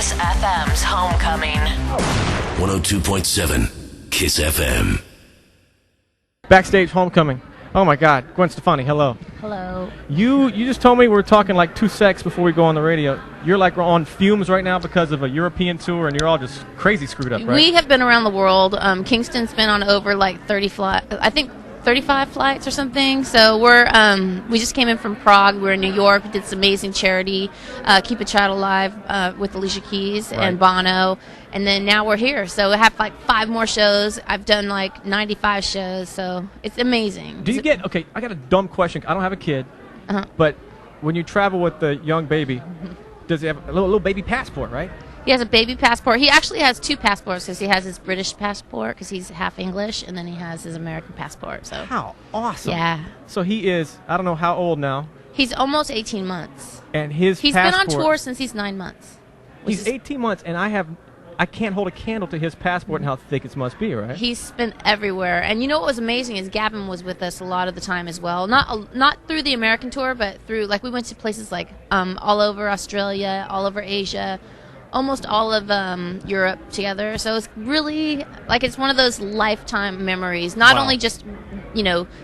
KIIS FM's Homecoming. 102.7 KIIS FM. Backstage Homecoming. Oh my God, Gwen Stefani, hello. Hello. You just told me we're talking like 2 secs before we go on the radio. You're like on fumes right now because of a European tour, and you're all just crazy screwed up, right? We have been around the world. Kingston's been on over like 35 flights or something. So we just came in from Prague. We're in New York. We did this amazing charity, Keep a Child Alive, with Alicia Keys and Bono. And then now we're here. So we have like 5 more shows. I've done like 95 shows. So it's amazing. Okay, I got a dumb question. I don't have a kid, but when you travel with the young baby, does he have a little baby passport, right? He has a baby passport. He actually has 2 passports because he has his British passport because he's half English, and then he has his American passport. So how awesome! Yeah. So he is, I don't know how old now. He's almost 18 months. And he's been on tour since he's 9 months. He's 18 months, and I can't hold a candle to his passport and how thick it must be, right? He's been everywhere. And you know what was amazing is Gavin was with us a lot of the time as well. Not through the American tour, but through, like, we went to places like all over Australia, all over Asia, almost all of Europe together. So it's really, like, it's one of those lifetime memories. Not only just,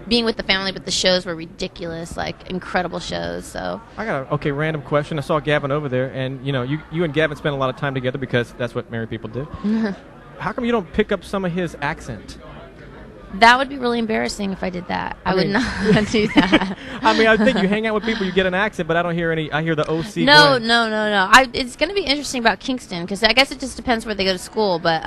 being with the family, but the shows were ridiculous, like, incredible shows. So I got a random question. I saw Gavin over there, and, you and Gavin spend a lot of time together because that's what married people do. How come you don't pick up some of his accent? That would be really embarrassing if I did that. I would not do that. I think you hang out with people, you get an accent, but I don't hear any. I hear the OC. No. Gwen. It's going to be interesting about Kingston because I guess it just depends where they go to school. But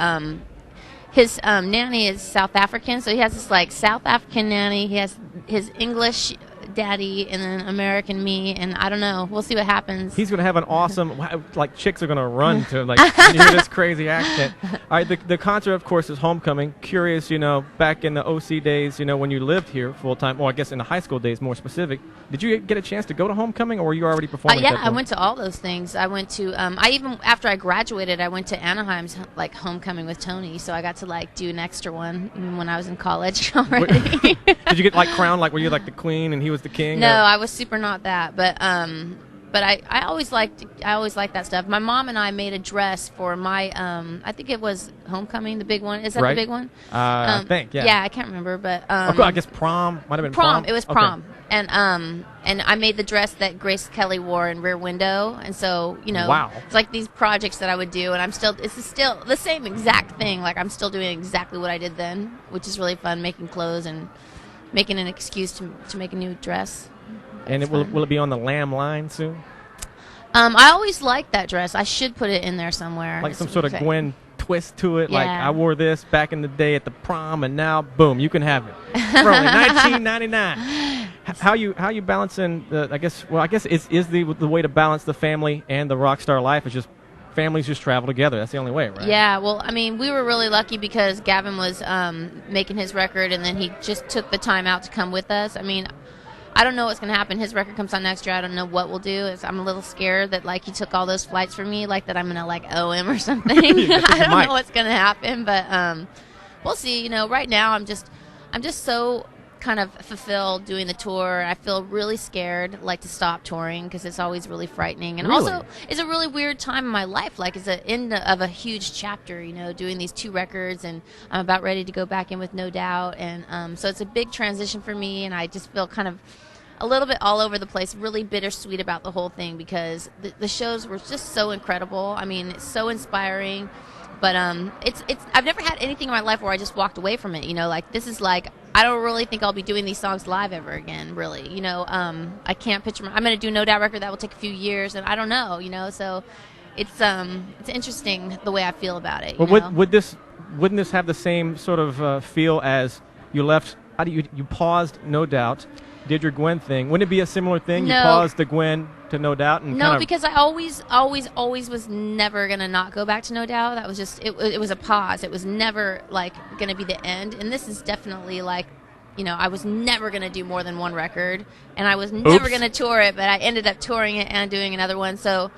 his nanny is South African, so he has this like South African nanny. He has his English daddy and then American me, and I don't know. We'll see what happens. He's going to have an awesome, like, chicks are going to run to him, like, when you hear this crazy accent. All right, the concert, of course, is Homecoming. Curious, back in the OC days, when you lived here full-time, well, I guess in the high school days, more specific, did you get a chance to go to Homecoming, or were you already performing? Yeah, I went to all those things. I went to, after I graduated, I went to Anaheim's, like, Homecoming with Tony, so I got to, like, do an extra one when I was in college already. Did you get, like, crowned, like, were you, like, the queen and he was the king? No, I was super not that, but I always liked that stuff. My mom and I made a dress for my I think it was Homecoming, the big one. Is that the big one? I think, yeah. Yeah, I can't remember, but I guess prom might have been prom. It was prom, okay. And I made the dress that Grace Kelly wore in Rear Window, and so wow. It's like these projects that I would do, and it's still the same exact thing. Like I'm still doing exactly what I did then, which is really fun, making clothes and making an excuse to make a new dress. And will it be on the Lamb line soon? I always liked that dress. I should put it in there somewhere. Like some sort of Gwen twist to it. Yeah. Like I wore this back in the day at the prom, and now boom, you can have it for only $19.99. How you balancing the? I guess is the way to balance the family and the rock star life is just families just travel together. That's the only way, right? Yeah, well, we were really lucky because Gavin was making his record, and then he just took the time out to come with us. I don't know what's going to happen. His record comes out next year. I don't know what we'll do. I'm a little scared that, like, he took all those flights from me, like, that I'm going to, like, owe him or something. I don't know what's going to happen, but we'll see. Right now I'm just so kind of fulfilled doing the tour. I feel really scared, like, to stop touring because it's always really frightening. And also, it's a really weird time in my life. Like, it's the end of a huge chapter, doing these 2 records, and I'm about ready to go back in with No Doubt. And so it's a big transition for me, and I just feel kind of a little bit all over the place, really bittersweet about the whole thing because the shows were just so incredible. It's so inspiring. But I've never had anything in my life where I just walked away from it. Like this is like I don't really think I'll be doing these songs live ever again. Really, I can't picture. I'm going to do No Doubt record that will take a few years, and I don't know. So it's interesting the way I feel about it. Well, wouldn't this have the same sort of feel as you left? You paused No Doubt, did your Gwen thing. Wouldn't it be a similar thing? No. You paused the Gwen to No Doubt and no, because I always was never gonna not go back to No Doubt. That was just it was a pause. It was never like gonna be the end. And this is definitely like, I was never gonna do more than one record, and I was never gonna tour it, but I ended up touring it and doing another one. So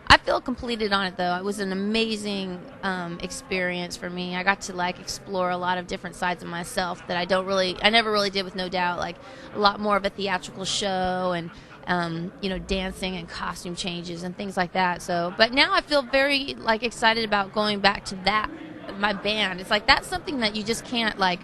I feel completed on it, though. It was an amazing experience for me. I got to like explore a lot of different sides of myself that I never really did with No Doubt. Like a lot more of a theatrical show and dancing and costume changes and things like that. So, but now I feel very like excited about going back to that, my band. It's like that's something that you just can't, like,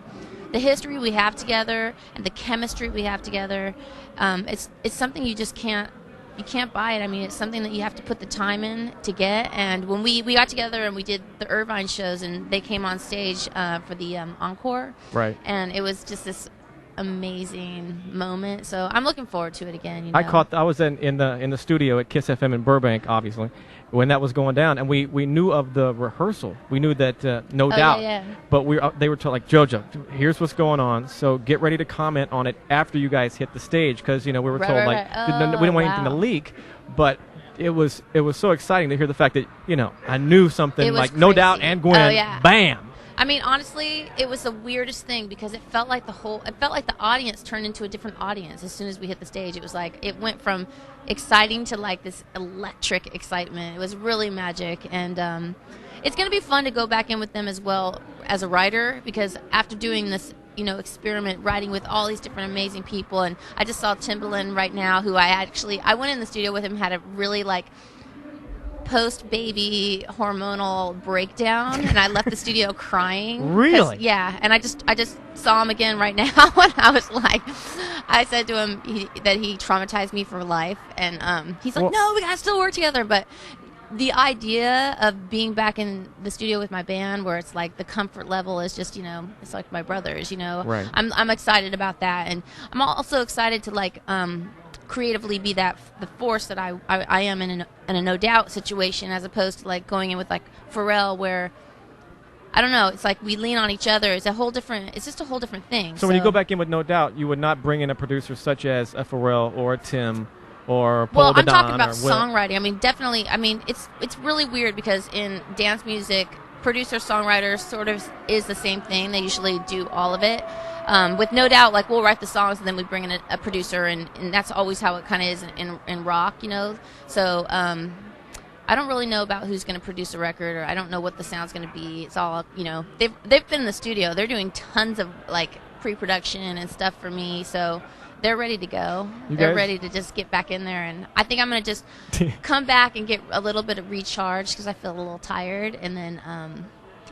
the history we have together and the chemistry we have together. It's something you just can't. You can't buy it. I mean, it's something that you have to put the time in to get. And when we got together and we did the Irvine shows, and they came on stage for the encore, right? And it was just this amazing moment. So I'm looking forward to it again. I was in the studio at KIIS FM in Burbank, obviously, when that was going down, and we knew of the rehearsal. We knew that No Doubt. Yeah. But they were told, like, JoJo, here's what's going on, so get ready to comment on it after you guys hit the stage, because we were told we didn't want anything to leak. But it was so exciting to hear the fact that I knew something like crazy. No Doubt and Gwen, bam. I mean, honestly, it was the weirdest thing because it felt like the audience turned into a different audience as soon as we hit the stage. It was like it went from exciting to like this electric excitement. It was really magic, and it's going to be fun to go back in with them as well as a writer, because after doing this experiment writing with all these different amazing people, and I just saw Timbaland right now, who I went in the studio with him, had a really like post-baby hormonal breakdown, and I left the studio crying. Really? Yeah, and I just saw him again right now, and I was like, I said to him that he traumatized me for life, and he's like, no, we gotta still work together. But the idea of being back in the studio with my band, where it's like the comfort level is just, it's like my brothers, Right. I'm excited about that, and I'm also excited to like creatively be the force that I am in a No Doubt situation, as opposed to like going in with like Pharrell, where I don't know, it's like we lean on each other. It's just a whole different thing. So when you go back in with No Doubt, you would not bring in a producer such as a Pharrell or a Tim or Paul Well, I'm Don talking about songwriting. I mean, definitely. I mean, it's really weird because in dance music, producer songwriter sort of is the same thing. They usually do all of it. With No Doubt, like, we'll write the songs and then we bring in a producer, and that's always how it kind of is in rock, So I don't really know about who's going to produce a record, or I don't know what the sound's going to be. It's all, they've been in the studio. They're doing tons of like pre-production and stuff for me, so they're ready to go. They're ready to just get back in there, and I think I'm going to just come back and get a little bit of recharge because I feel a little tired, and then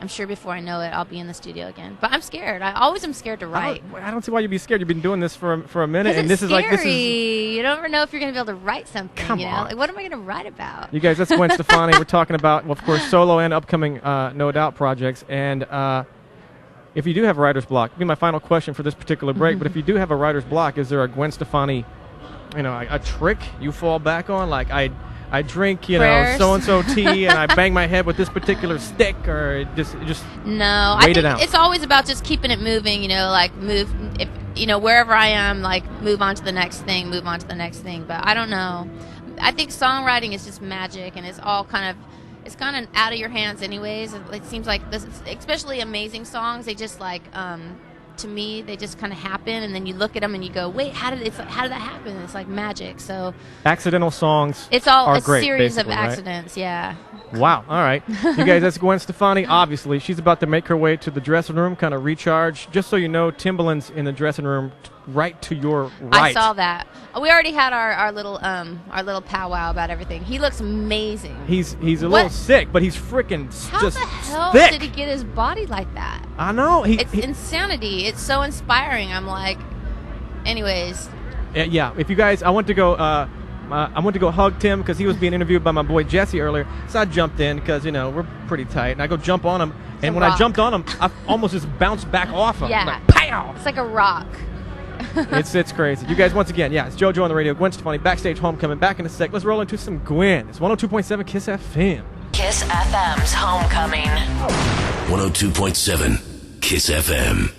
I'm sure before I know it, I'll be in the studio again. But I'm scared. I always am scared to write. I don't see why you'd be scared. You've been doing this for a minute, and this is scary. You don't ever know if you're going to be able to write something. Come on. Like, what am I going to write about? You guys, that's Gwen Stefani. We're talking about, well, of course, solo and upcoming No Doubt projects. And if you do have a writer's block, it'll be my final question for this particular break. But if you do have a writer's block, is there a Gwen Stefani, a trick you fall back on? Like, I drink, so-and-so tea, and I bang my head with this particular stick, or just no. I think it's always about just keeping it moving. Like move if wherever I am, like move on to the next thing, move on to the next thing. But I don't know. I think songwriting is just magic, and it's kind of out of your hands, anyways. It seems like this, especially amazing songs. They just like. To me, they just kind of happen, and then you look at them and you go, "Wait, how did that happen?" It's like magic. So accidental songs. It's all are a great, series of accidents. Right? Yeah. Wow. All right, you guys. That's Gwen Stefani. Obviously, she's about to make her way to the dressing room, kind of recharge. Just so you know, Timbaland's in the dressing room, right to your right. I saw that. We already had our little powwow about everything. He looks amazing. He's a little sick, but he's freaking just How the hell thick. did he get his body like that? I know. It's insanity. It's so inspiring. I'm like, anyways. Yeah. If you guys, I went to go hug Tim because he was being interviewed by my boy Jesse earlier. So I jumped in because we're pretty tight, and I go jump on him. And when I jumped on him, I almost just bounced back off him. Yeah. Like, pow! It's like a rock. It's crazy. You guys, once again, it's JoJo on the radio. Gwen Stefani, Backstage Homecoming. Back in a sec. Let's roll into some Gwen. It's 102.7 KIIS FM. KIIS FM's Homecoming. 102.7 KIIS FM.